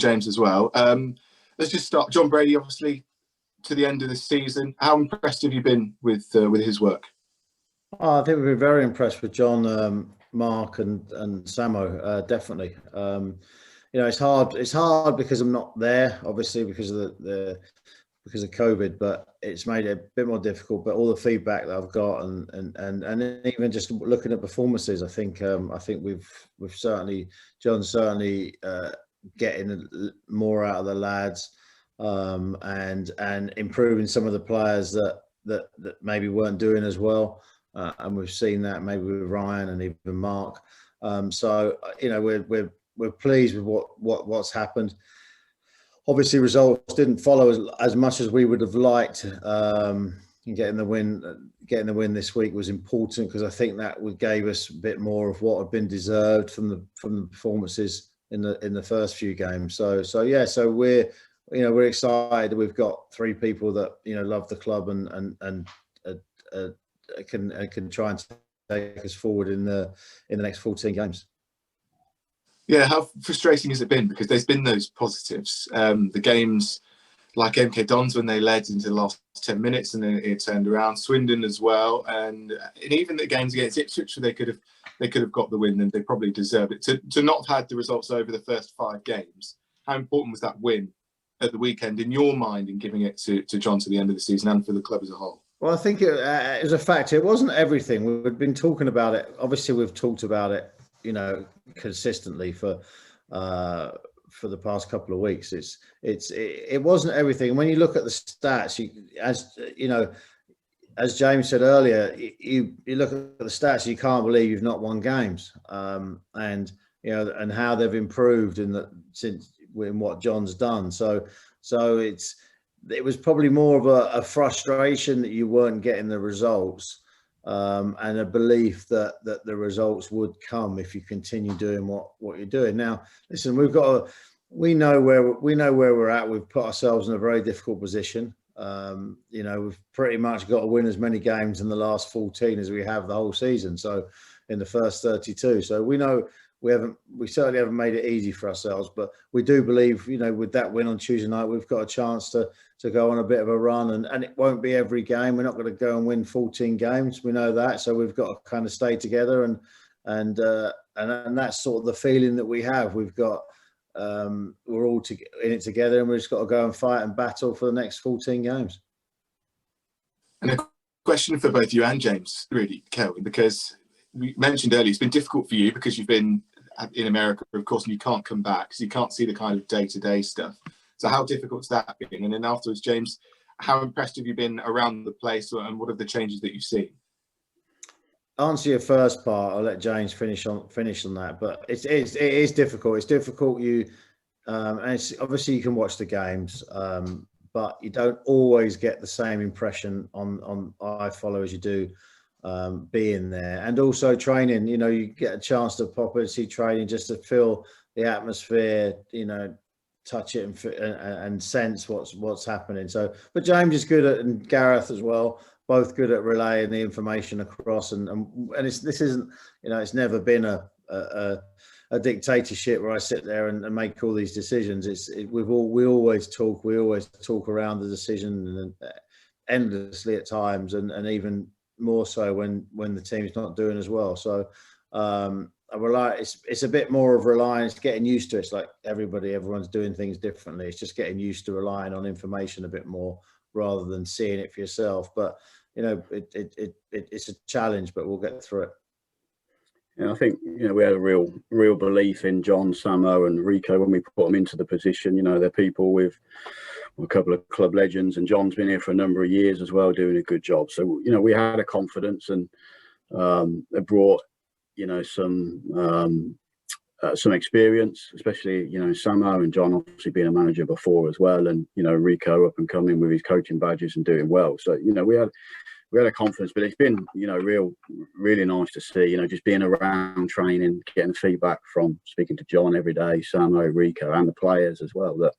James as well. Let's just start. Jon Brady, obviously, to the end of the season. How impressed have you been with his work? Oh, I think we've been very impressed with Jon, Mark, and Samo. Definitely. It's hard. It's hard because I'm not there, obviously, because of because of COVID. But it's made it a bit more difficult. But all the feedback that I've got, and even just looking at performances, I think we've certainly, Jon's certainly getting more out of the lads, and improving some of the players that maybe weren't doing as well. And we've seen that maybe with Ryan and even Mark. So we're pleased with what's happened. Obviously, results didn't follow as much as we would have liked. Getting the win this week was important because I think that gave us a bit more of what had been deserved from the performances in the first few games. So we're excited. We've got 3 people that love the club and can try and take us forward in the next 14 games. Yeah, how frustrating has it been? Because there's been those positives. The games like MK Dons when they led into the last 10 minutes and then it turned around. Swindon as well, and even the games against Ipswich, they could have got the win and they probably deserved it. To not have had the results over the first 5 games, how important was that win at the weekend in your mind in giving it to Jon to the end of the season and for the club as a whole? Well, I think it was a fact. It wasn't everything. We've been talking about it. Obviously, we've talked about it, consistently for the past couple of weeks. It wasn't everything. When you look at the stats, as James said earlier, you look at the stats, you can't believe you've not won games, and how they've improved in what Jon's done. So it was probably more of a frustration that you weren't getting the results, and a belief that the results would come if you continue doing what you're doing. Now, listen, we know where we're at. We've put ourselves in a very difficult position. We've pretty much got to win as many games in the last 14 as we have the whole season. So in the first 32. So we know we certainly haven't made it easy for ourselves, but we do believe, with that win on Tuesday night, we've got a chance to go on a bit of a run, and it won't be every game. We're not going to go and win 14 games. We know that. So we've got to kind of stay together, and that's sort of the feeling that we have. We've got, we're all in it together, and we've just got to go and fight and battle for the next 14 games. And a question for both you and James, really, Kelvin, because we mentioned earlier, it's been difficult for you because you've been in America, of course, and you can't come back, so you can't see the kind of day-to-day stuff. So how difficult's that been? And then afterwards, James, how impressed have you been around the place, and what are the changes that you've seen? Answer your first part. I'll let James finish on that. But it is difficult. It's difficult. And it's, obviously you can watch the games, but you don't always get the same impression on I follow as you do being there, and also training. You get a chance to pop and see training just to feel the atmosphere. Touch it and sense what's happening. So, but James is good at, and Gareth as well, both good at relaying the information across. And this isn't, it's never been a dictatorship where I sit there and make all these decisions. We always talk around the decision and endlessly at times, and even more so when the team's not doing as well. So it's a bit more of reliance, getting used to it. It's like everyone's doing things differently. It's just getting used to relying on information a bit more rather than seeing it for yourself. But it's a challenge, but we'll get through it. Yeah, I think we had a real belief in Jon, Samo, and Rico when we put them into the position. They're people with a couple of club legends, and Jon's been here for a number of years as well, doing a good job. So we had a confidence, and they brought some experience, especially Samo and Jon obviously being a manager before as well, and Rico up and coming with his coaching badges and doing well. So we had a confidence, but it's been really nice to see, just being around training, getting feedback from speaking to Jon every day, Samo, Rico, and the players as well, that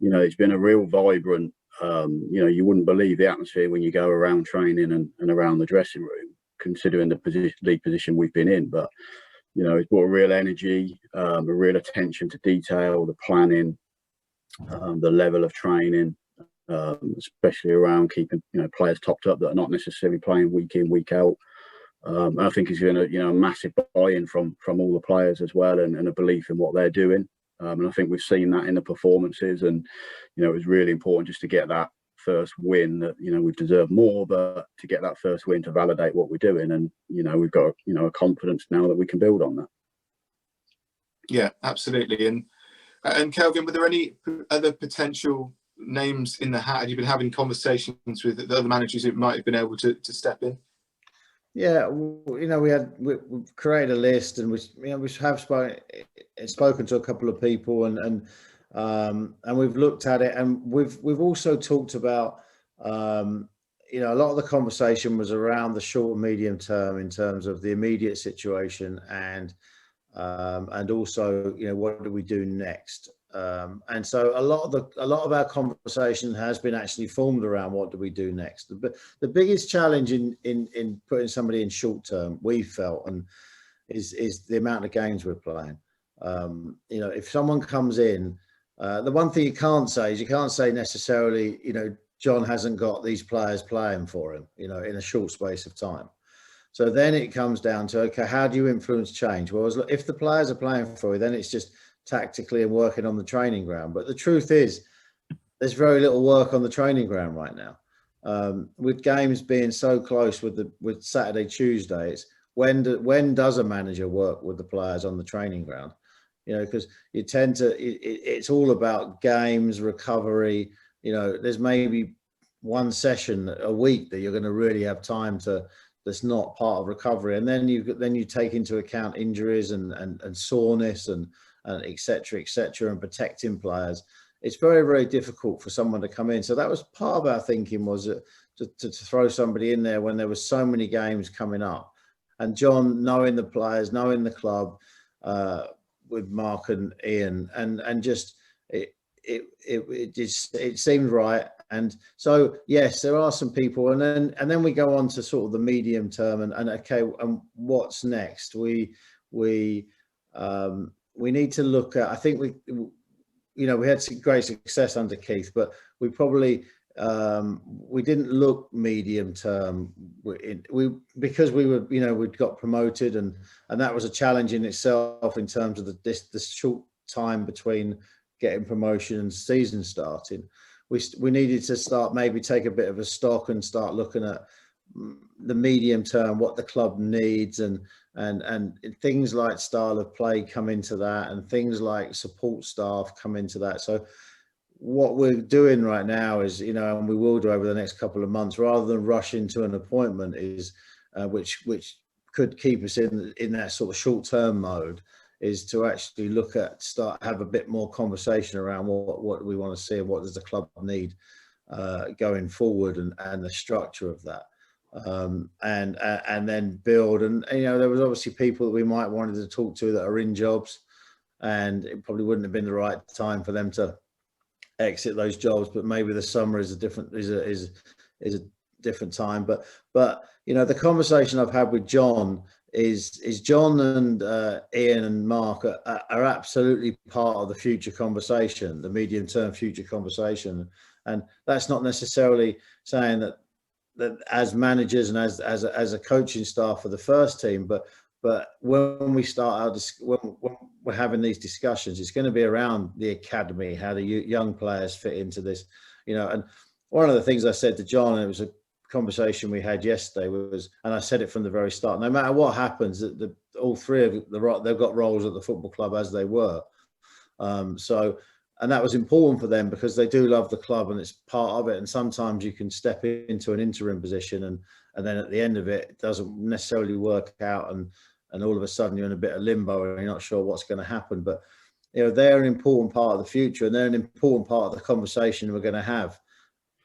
it's been a real vibrant, you wouldn't believe the atmosphere when you go around training and around the dressing room, considering the league position we've been in. But it's brought a real energy, a real attention to detail, the planning, the level of training, especially around keeping players topped up that are not necessarily playing week in, week out. And I think he's going to a massive buy-in from all the players as well, and a belief in what they're doing. And I think we've seen that in the performances, and it was really important just to get that first win. That we've deserved more, but to get that first win to validate what we're doing, and we've got a confidence now that we can build on that. Yeah, absolutely. And Kelvin, were there any other potential names in the hat? Have you been having conversations with the other managers who might have been able to step in? Yeah, we've created a list, and we have spoken to a couple of people, and we've looked at it, and we've also talked about a lot of the conversation was around the short and medium term in terms of the immediate situation, and also what do we do next. And so a lot of our conversation has been actually formed around what do we do next. But the biggest challenge in putting somebody in short term, we felt, and is the amount of games we're playing. If someone comes in, the one thing you can't say necessarily, Jon hasn't got these players playing for him, in a short space of time. So then it comes down to, okay, how do you influence change? Well, if the players are playing for you, then it's just tactically and working on the training ground. But the truth is, there's very little work on the training ground right now. With games being so close with Saturday, Tuesdays, when does a manager work with the players on the training ground? Because you tend to, it's all about games, recovery. There's maybe one session a week that you're going to really have time to. That's not part of recovery, and then you take into account injuries and soreness and et cetera, and protecting players. It's very, very difficult for someone to come in. So that was part of our thinking, was to throw somebody in there when there was so many games coming up. And Jon, knowing the players, knowing the club, with Mark and Ian, and just it seemed right. And so yes, there are some people, and then we go on to sort of the medium term, and okay, and what's next? We need to look at. I think we had some great success under Keith, but we probably we didn't look medium term. Because we were we'd got promoted, and that was a challenge in itself in terms of the short time between getting promotion and season starting. We needed to maybe take a bit of a stock and start looking at the medium term, what the club needs, and things like style of play come into that, and things like support staff come into that. So what we're doing right now is, and we will do over the next couple of months, rather than rush into an appointment, is which could keep us in that sort of short-term mode, is to actually have a bit more conversation around what we want to see and what does the club need going forward, and the structure of that, and then build. And there was obviously people that we might wanted to talk to that are in jobs, and it probably wouldn't have been the right time for them to exit those jobs. But maybe the summer is a different time. But the conversation I've had with Jon is Jon and Ian and Mark are absolutely part of the future conversation, the medium term future conversation. And that's not necessarily saying that as managers and as a coaching staff for the first team, but when we start when we're having these discussions, it's going to be around the academy, how the young players fit into this, and one of the things I said to Jon, and it was a conversation we had yesterday, and I said it from the very start, no matter what happens, all three of they've got roles at the football club as they were. And that was important for them because they do love the club and it's part of it. And sometimes you can step into an interim position and then at the end of it, it doesn't necessarily work out, and all of a sudden you're in a bit of limbo and you're not sure what's going to happen. But they're an important part of the future, and they're an important part of the conversation we're going to have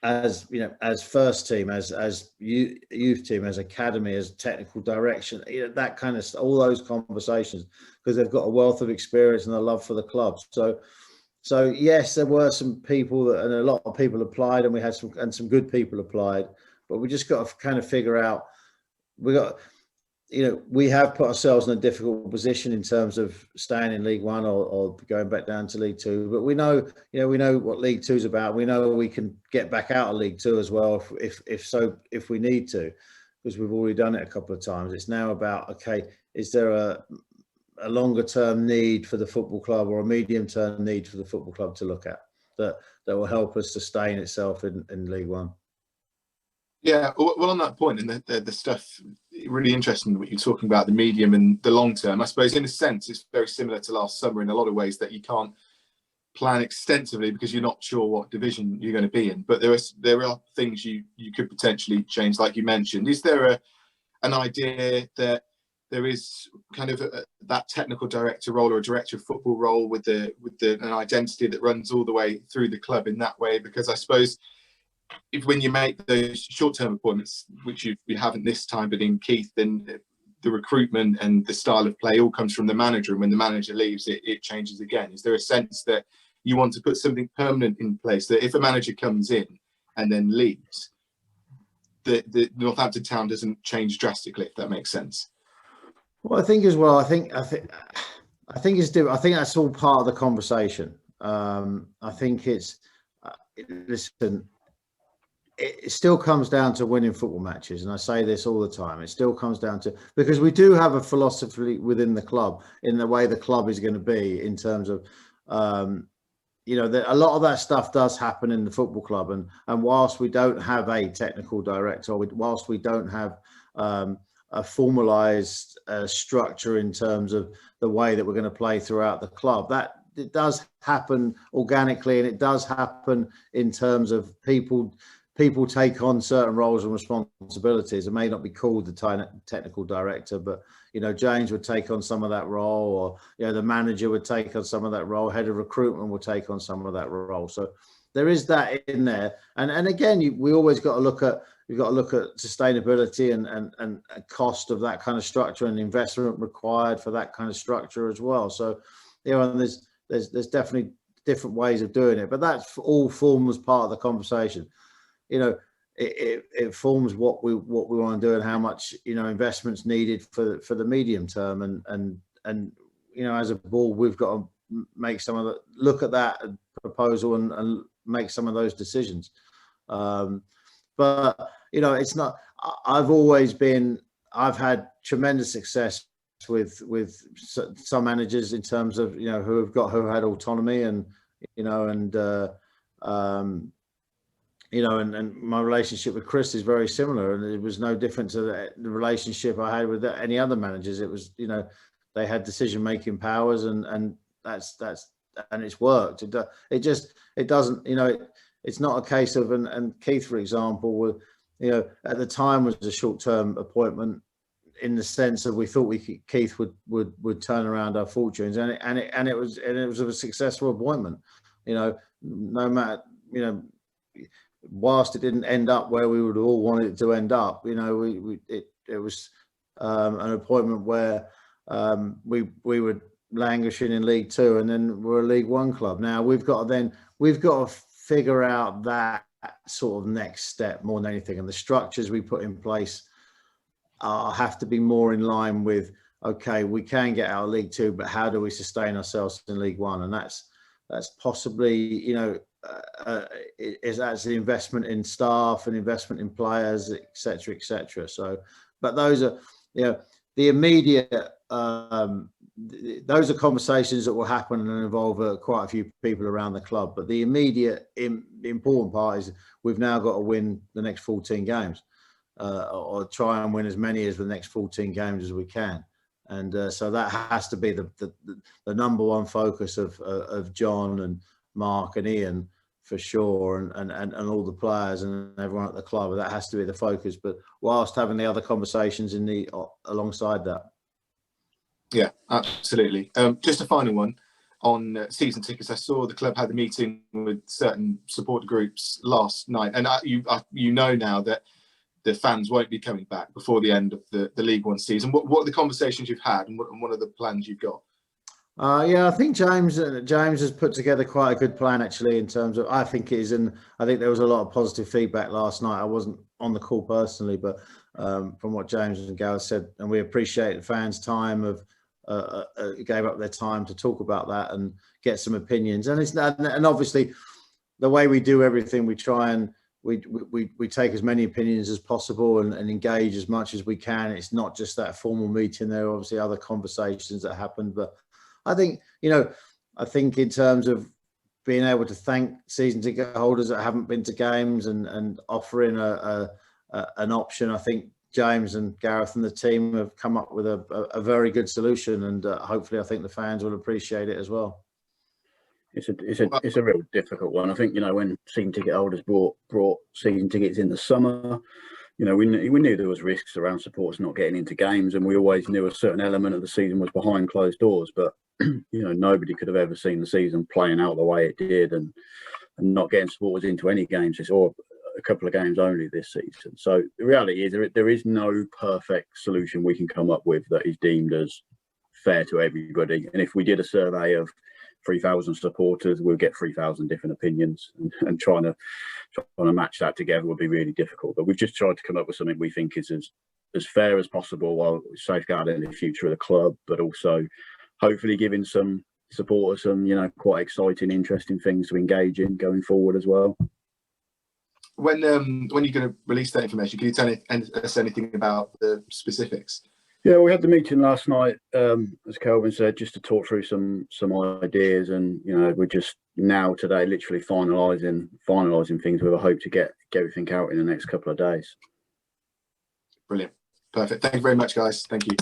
as first team, as youth team, as academy, as technical direction, that kind of stuff, all those conversations, because they've got a wealth of experience and a love for the club. So yes, there were some people and a lot of people applied, and we had some good people applied, but we just got to kind of figure out, we have put ourselves in a difficult position in terms of staying in League One or going back down to League Two. But we know what League Two is about. We know we can get back out of League Two as well if we need to, because we've already done it a couple of times. It's now about, okay, is there a longer term need for the football club or a medium term need for the football club to look at that will help us sustain itself in League One? Yeah, well, on that point, and the stuff, really interesting what you're talking about, the medium and the long term. I suppose, in a sense, it's very similar to last summer in a lot of ways, that you can't plan extensively because you're not sure what division you're going to be in. But there are things you could potentially change, like you mentioned. Is there an idea that there is kind of that technical director role or a director of football role with an identity that runs all the way through the club in that way? Because I suppose, when you make those short-term appointments, which you haven't this time, but in Keith, then the recruitment and the style of play all comes from the manager, and when the manager leaves, it changes again. Is there a sense that you want to put something permanent in place, that if a manager comes in and then leaves, the Northampton Town doesn't change drastically, if that makes sense? Well, I think as well. I think it's different. I think that's all part of the conversation. I think it's listen. It still comes down to winning football matches, and I say this all the time. It still comes down to, because we do have a philosophy within the club in the way the club is going to be, in terms of that a lot of that stuff does happen in the football club, and whilst we don't have a technical director, whilst we don't have a formalized structure in terms of the way that we're going to play throughout the club, that it does happen organically, and it does happen in terms of people take on certain roles and responsibilities. It may not be called the technical director, but James would take on some of that role, or the manager would take on some of that role. Head of recruitment will take on some of that role. So there is that in there. And again, we always got to look at sustainability and cost of that kind of structure, and investment required for that kind of structure as well. So and there's definitely different ways of doing it, but that's all forms part of the conversation. It forms what we want to do, and how much investment's needed for the medium term, and as a board, we've got to make look at that proposal and make some of those decisions. But it's not. I've had tremendous success with some managers in terms of who had autonomy, and and my relationship with Chris is very similar, and it was no different to the relationship I had with any other managers. It was, they had decision-making powers, and that's and it's worked. It doesn't, it's not a case of, and Keith, for example, at the time was a short-term appointment, in the sense of we thought Keith would turn around our fortunes, and it was a successful appointment. No matter, whilst it didn't end up where we would have all wanted it to end up, it was an appointment where we were languishing in League Two, and then we're a League One club. Now we've got to figure out that sort of next step more than anything, and the structures we put in place have to be more in line with, okay, we can get out of League Two, but how do we sustain ourselves in League One? And that's possibly, that's the investment in staff and investment in players, etc., etc. So, but those are, the immediate, those are conversations that will happen and involve quite a few people around the club. But the immediate important part is we've now got to win the next 14 games, or try and win as many as the next 14 games as we can. And so that has to be the number one focus of John and Mark and Ian, for sure, and all the players and everyone at the club. That has to be the focus, but whilst having the other conversations alongside that. Yeah, absolutely. Just a final one on season tickets. I saw the club had a meeting with certain support groups last night, and you know now that the fans won't be coming back before the end of the League One season. What are the conversations you've had, and what are the plans you've got? Yeah, I think James has put together quite a good plan, actually, in terms of, I think it is, and I think there was a lot of positive feedback last night. I wasn't on the call personally, but from what James and Gareth said, and we appreciate the fans' time of gave up their time to talk about that and get some opinions. And it's not, and obviously the way we do everything, we try and we take as many opinions as possible and engage as much as we can. It's not just that formal meeting. There are obviously other conversations that happen, but I think, you know, I think in terms of being able to thank season ticket holders that haven't been to games and offering an option, I think James and Gareth and the team have come up with a very good solution, and hopefully I think the fans will appreciate it as well. It's a real difficult one. I think, you know, when season ticket holders brought season tickets in the summer, you know, we knew there was risks around supporters not getting into games, and we always knew a certain element of the season was behind closed doors. But you know, nobody could have ever seen the season playing out the way it did, and not getting supporters into any games, or a couple of games only this season. So the reality is there is no perfect solution we can come up with that is deemed as fair to everybody. And if we did a survey of 3,000 supporters, we'll get 3,000 different opinions, and trying to match that together would be really difficult. But we've just tried to come up with something we think is as fair as possible, while safeguarding the future of the club, but also hopefully giving some supporters some, you know, quite exciting, interesting things to engage in going forward as well. When you're going to release that information, can you tell us anything about the specifics? Yeah, we had the meeting last night, as Kelvin said, just to talk through some ideas, and you know, we're just now today literally finalising things with a hope to get everything out in the next couple of days. Brilliant, perfect. Thank you very much, guys. Thank you.